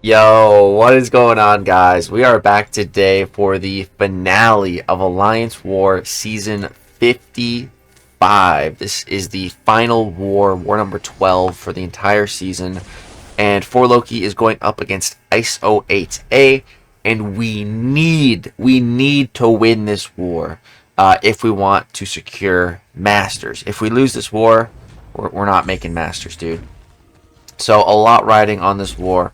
Yo, what is going on, guys? We are back today for the finale of Alliance War Season 55. This is the final war, war number 12 for the entire season. And 4Loki is going up against ISO8a, and we need to win this war if we want to secure Masters. If we lose this war, we're not making Masters, dude. So a lot riding on this war.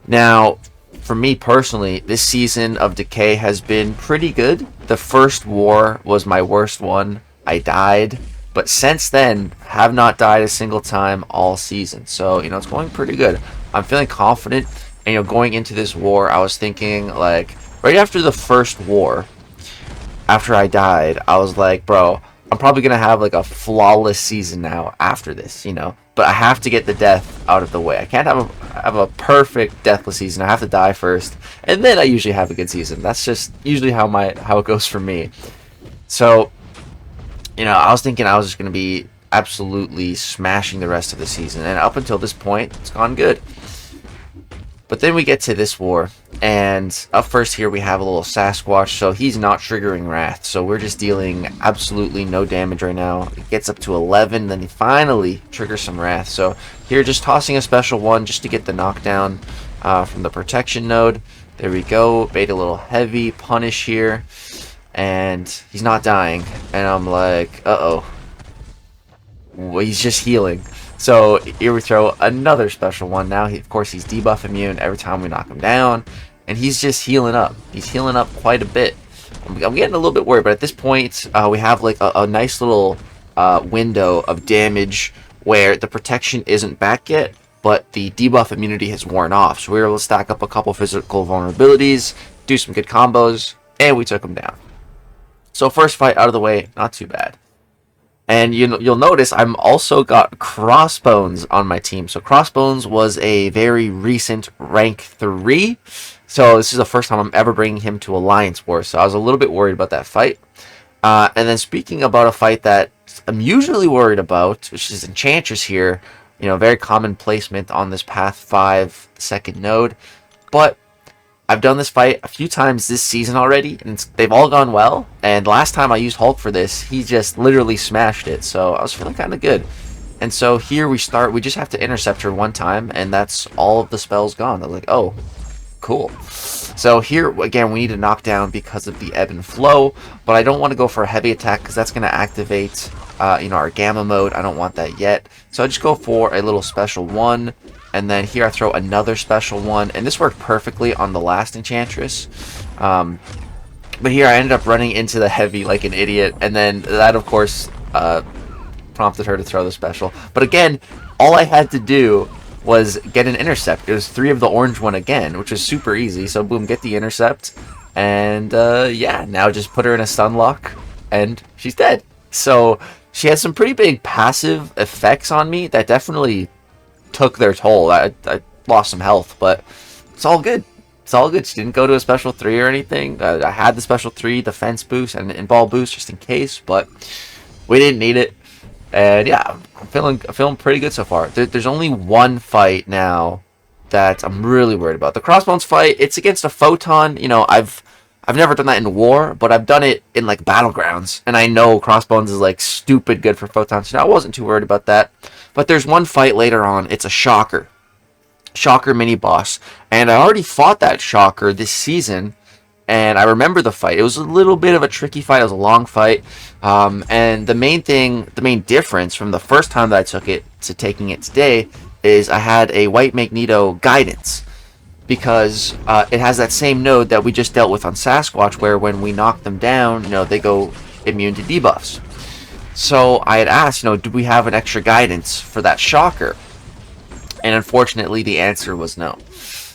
Now, for me personally, this season of Decay has been pretty good. The first war was my worst one. I died. But since then, have not died a single time all season. So, it's going pretty good. I'm feeling confident. And, going into this war, I was thinking, like, right after the first war, after I died, I was like, bro, I'm probably going to have, like, a flawless season now after this, But I have to get the death out of the way. I can't have a perfect deathless season. I have to die first, and then I usually have a good season. That's just usually how it goes for me. So, I was thinking I was just going to be absolutely smashing the rest of the season, and up until this point, it's gone good. But then we get to this war, and up first here we have a little Sasquatch, so he's not triggering Wrath, so we're just dealing absolutely no damage right now. It gets up to 11, then he finally triggers some Wrath, so here just tossing a special one just to get the knockdown from the protection node. There we go, bait a little heavy punish here, and he's not dying, and I'm like, uh-oh. Well, he's just healing. So here we throw another special one. Now, of course, he's debuff immune every time we knock him down. And he's just healing up. He's healing up quite a bit. I'm getting a little bit worried, but at this point, we have like a nice little window of damage where the protection isn't back yet, but the debuff immunity has worn off. So we were able to stack up a couple physical vulnerabilities, do some good combos, and we took him down. So first fight out of the way, not too bad. And you'll notice I'm also got Crossbones on my team. So Crossbones was a very recent rank 3. So this is the first time I'm ever bringing him to Alliance War. So I was a little bit worried about that fight. And then speaking about a fight that I'm usually worried about, which is Enchantress here. Very common placement on this Path 5 second node. But I've done this fight a few times this season already, and they've all gone well. And last time I used Hulk for this, he just literally smashed it. So I was feeling kind of good. And so here we start. We just have to intercept her one time, and that's all of the spells gone. I was like, oh, cool. So here, again, we need to knock down because of the ebb and flow. But I don't want to go for a heavy attack because that's going to activate, our gamma mode. I don't want that yet. So I just go for a little special one. And then here I throw another special one. And this worked perfectly on the last Enchantress. But here I ended up running into the heavy like an idiot. And then that, of course, prompted her to throw the special. But again, all I had to do was get an intercept. It was 3 of the orange one again, which was super easy. So boom, get the intercept. And yeah, now just put her in a stun lock. And she's dead. So she has some pretty big passive effects on me that definitely took their toll. I lost some health, but it's all good. It's all good. She didn't go to a special 3 or anything. I had the special 3 defense boost and ball boost just in case, but we didn't need it. And yeah, I'm feeling pretty good so far. There's only one fight now that I'm really worried about. The Crossbones fight, it's against a photon. I've never done that in war, but I've done it in like battlegrounds, and I know Crossbones is like stupid good for photons. So I wasn't too worried about that. But there's one fight later on. It's a Shocker mini boss, and I already fought that Shocker this season, and I remember the fight. It was a little bit of a tricky fight. It was a long fight, and the main difference from the first time that I took it to taking it today is I had a White Magneto guidance. Because it has that same node that we just dealt with on Sasquatch, where when we knock them down, they go immune to debuffs. So I had asked, do we have an extra guidance for that Shocker? And unfortunately, the answer was no.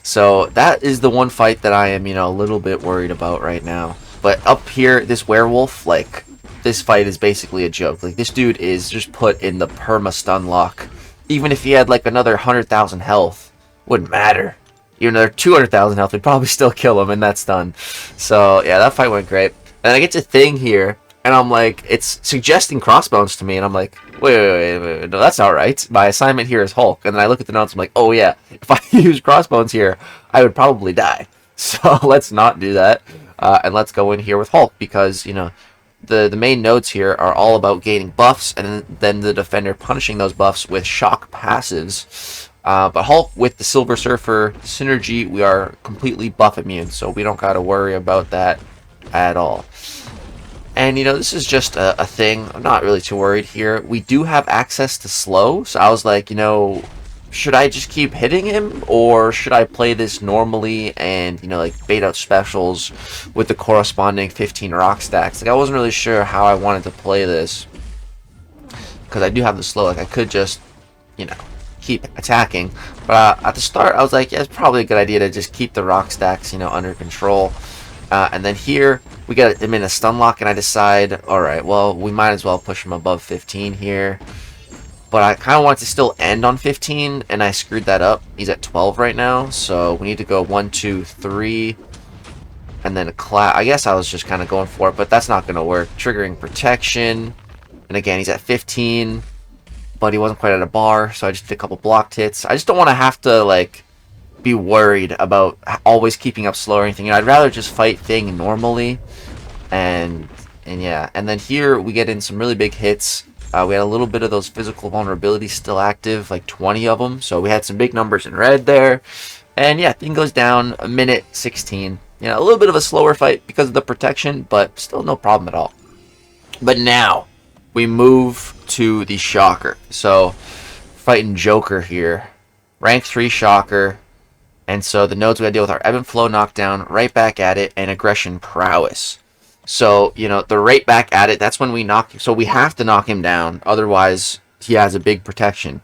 So that is the one fight that I am, a little bit worried about right now. But up here, this werewolf, like, this fight is basically a joke. Like, this dude is just put in the perma stun lock. Even if he had, like, another 100,000 health, wouldn't matter. Even though they're 200,000 health, we'd probably still kill him, and that's done. So, yeah, that fight went great. And I get to Thing here, And I'm like, it's suggesting Crossbones to me, and I'm like, wait, no, that's not right. My assignment here is Hulk. And then I look at the notes, I'm like, oh yeah, if I use Crossbones here, I would probably die. So let's not do that, and let's go in here with Hulk, because, you know, the main nodes here are all about gaining buffs, and then the defender punishing those buffs with shock passives. But Hulk, with the Silver Surfer synergy, we are completely buff immune, so we don't got to worry about that at all. And, you know, this is just a thing. I'm not really too worried here. We do have access to slow, so I was like, you know, should I just keep hitting him, or should I play this normally and, you know, like, bait out specials with the corresponding 15 rock stacks? Like, I wasn't really sure how I wanted to play this, because I do have the slow. Like, I could just, you know, keep attacking. But at the start, I was like, yeah, it's probably a good idea to just keep the rock stacks, you know, under control. And then here, we get him in a stun lock, and I decide, alright, well, we might as well push him above 15 here. But I kind of want to still end on 15, and I screwed that up. He's at 12 right now, so we need to go 1, 2, 3, and then a clap. I guess I was just kind of going for it, but that's not going to work. Triggering protection, and again, he's at 15, but he wasn't quite at a bar, so I just did a couple blocked hits. I just don't want to have to, like, be worried about always keeping up slow or anything. You know, I'd rather just fight Thing normally, and yeah. And then here we get in some really big hits. We had a little bit of those physical vulnerabilities still active, like 20 of them. So we had some big numbers in red there. And yeah, Thing goes down a minute 16. You know, a little bit of a slower fight because of the protection, but still no problem at all. But now we move to the Shocker. So fighting Joker here, rank 3 Shocker. And so the nodes we gotta deal with are Ebb and Flow knockdown, right back at it, and aggression prowess. So, you know, the right back at it, that's when we knock. So we have to knock him down, otherwise he has a big protection.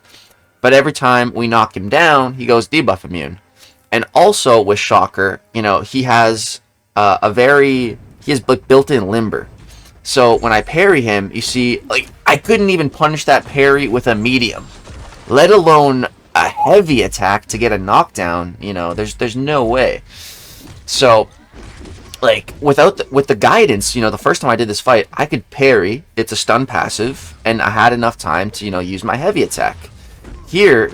But every time we knock him down, he goes debuff immune. And also with Shocker, you know, he has he has built-in limber. So when I parry him, you see, like, I couldn't even punish that parry with a medium, let alone a heavy attack to get a knockdown. You know, there's no way. So, like, with the guidance, you know, the first time I did this fight, I could parry. It's a stun passive, and I had enough time to, you know, use my heavy attack. Here,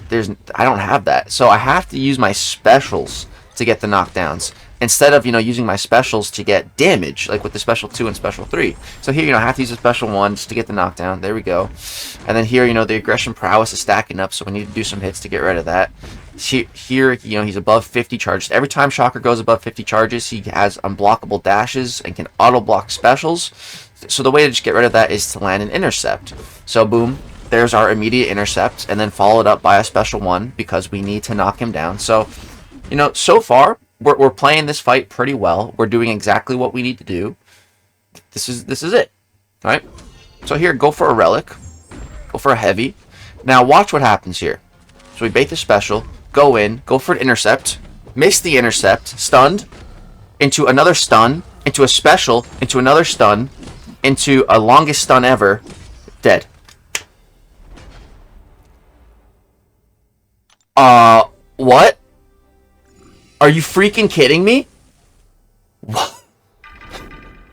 I don't have that, so I have to use my specials to get the knockdowns, instead of, you know, using my specials to get damage, like with the special 2 and special 3. So here, you know, I have to use the special 1 just to get the knockdown. There we go. And then here, you know, the aggression prowess is stacking up, so we need to do some hits to get rid of that. Here, you know, he's above 50 charges. Every time Shocker goes above 50 charges, he has unblockable dashes and can auto-block specials. So the way to just get rid of that is to land an intercept. So boom, there's our immediate intercept, and then followed up by a special 1, because we need to knock him down. So, you know, so far, we're playing this fight pretty well. We're doing exactly what we need to do. This is it. Alright? So here, go for a relic. Go for a heavy. Now watch what happens here. So we bait the special, go in, go for an intercept, miss the intercept, stunned, into another stun, into a special, into another stun, into a longest stun ever, dead. What? Are you freaking kidding me? What?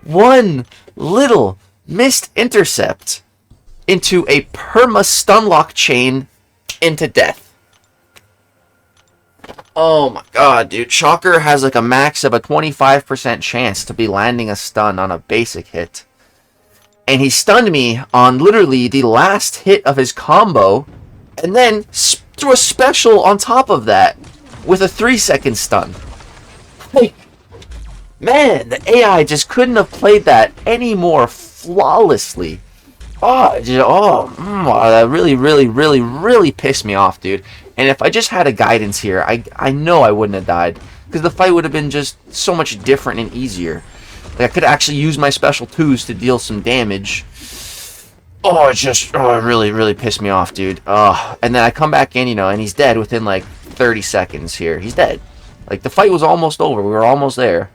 One little missed intercept into a perma stunlock chain into death. Oh my god, dude. Shocker has like a max of a 25% chance to be landing a stun on a basic hit. And he stunned me on literally the last hit of his combo, and then threw a special on top of that with a 3-second stun. Like, man, the AI just couldn't have played that any more flawlessly. That really pissed me off, dude. And if I just had a guidance here, I know I wouldn't have died, because the fight would have been just so much different and easier. Like, I could actually use my special 2s to deal some damage. It really pissed me off, dude. And then I come back in, you know, and he's dead within like 30 seconds here. He's dead. Like, the fight was almost over. We were almost there.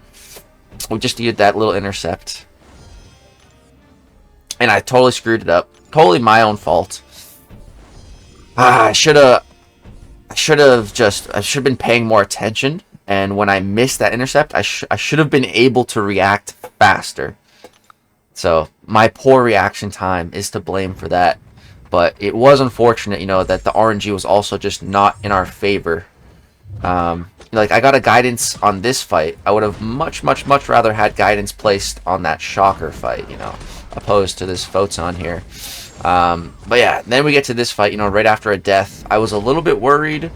We just needed that little intercept. And I totally screwed it up. Totally my own fault. I should have been paying more attention. And when I missed that intercept, I should have been able to react faster. So my poor reaction time is to blame for that. But it was unfortunate, you know, that the RNG was also just not in our favor. Like, I got a guidance on this fight. I would have much, much, much rather had guidance placed on that Shocker fight, you know, opposed to this Photon here. But yeah, then we get to this fight, you know, right after a death. I was a little bit worried,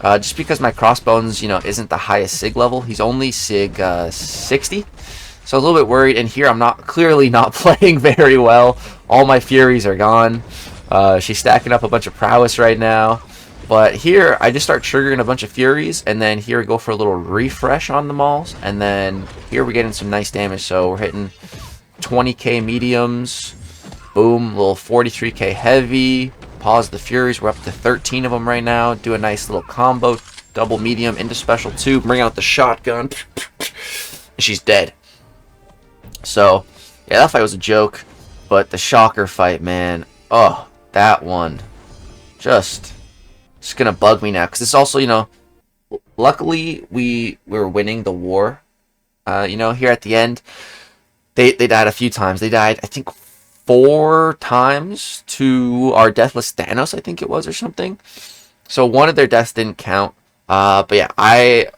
just because my Crossbones, you know, isn't the highest SIG level. He's only SIG 60. So I was a little bit worried, and here I'm clearly not playing very well. All my Furies are gone. She's stacking up a bunch of prowess right now. But here, I just start triggering a bunch of Furies, and then here we go for a little refresh on the Mauls, and then here we're getting some nice damage. So we're hitting 20k mediums, boom, little 43k heavy, pause the Furies, we're up to 13 of them right now, do a nice little combo, double medium into special 2, bring out the shotgun, and she's dead. So, yeah, that fight was a joke, but the Shocker fight, man, oh, that one, just gonna bug me now, because it's also, you know, luckily we were winning the war, you know, here at the end. They died a few times. They died, I think, 4 times to our deathless Thanos, I think it was, or something. So one of their deaths didn't count. But yeah,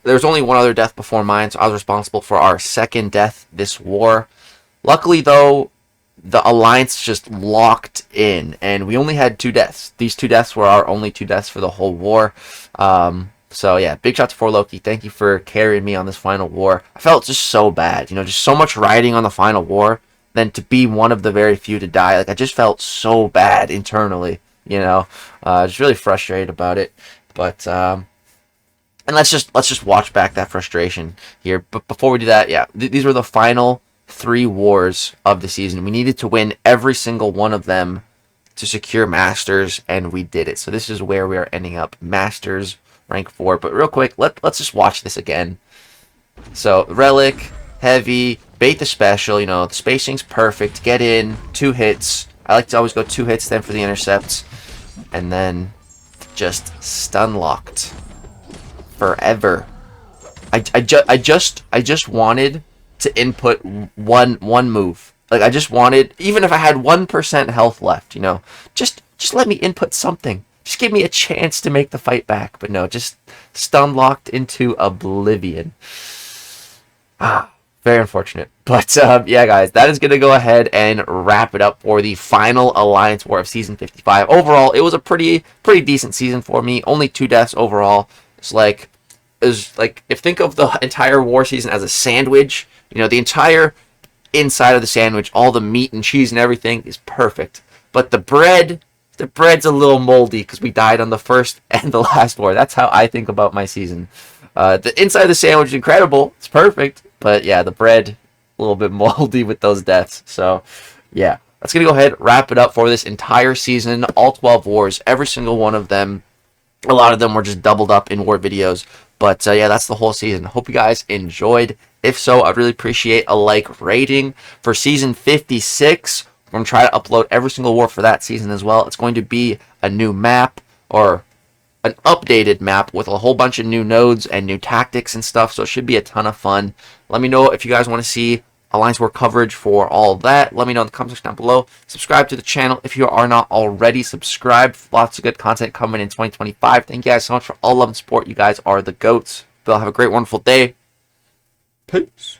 there was only one other death before mine, so I was responsible for our second death this war. Luckily, though, the Alliance just locked in, and we only had 2 deaths. These 2 deaths were our only 2 deaths for the whole war. So yeah, big shout to 4Loki. Thank you for carrying me on this final war. I felt just so bad, you know, just so much riding on the final war, then to be one of the very few to die. Like, I just felt so bad internally, you know, just really frustrated about it. But and let's just watch back that frustration here. But before we do that, yeah, these were the final 3 wars of the season. We needed to win every single one of them to secure Masters, and we did it. So this is where we are ending up, Masters rank 4. But real quick, let's just watch this again. So Relic, heavy, bait the special, you know, the spacing's perfect, get in, 2 hits. I like to always go 2 hits then for the intercepts, and then just stun locked forever. I just wanted to input one move. Like, I just wanted, even if I had 1% health left, you know, just let me input something. Just give me a chance to make the fight back. But no, just stun locked into oblivion. Very unfortunate. But yeah, guys, that is going to go ahead and wrap it up for the final Alliance War of Season 55. Overall, it was a pretty decent season for me. Only 2 deaths overall. It's like, if think of the entire war season as a sandwich, you know, the entire inside of the sandwich, all the meat and cheese and everything is perfect. But the bread's a little moldy because we died on the first and the last war. That's how I think about my season. The inside of the sandwich is incredible. It's perfect. But yeah, the bread, a little bit moldy with those deaths. So yeah, that's going to go ahead, wrap it up for this entire season. All 12 wars, every single one of them. A lot of them were just doubled up in war videos. But yeah, that's the whole season. Hope you guys enjoyed. If so, I'd really appreciate a like rating. For season 56, we're going to try to upload every single war for that season as well. It's going to be a new map, or an updated map with a whole bunch of new nodes and new tactics and stuff. So it should be a ton of fun. Let me know if you guys want to see Alliance War coverage for all of that. Let me know in the comment section down below. Subscribe to the channel if you are not already subscribed. Lots of good content coming in 2025. Thank you guys so much for all love and support. You guys are the GOATs. But have a great, wonderful day. Peace.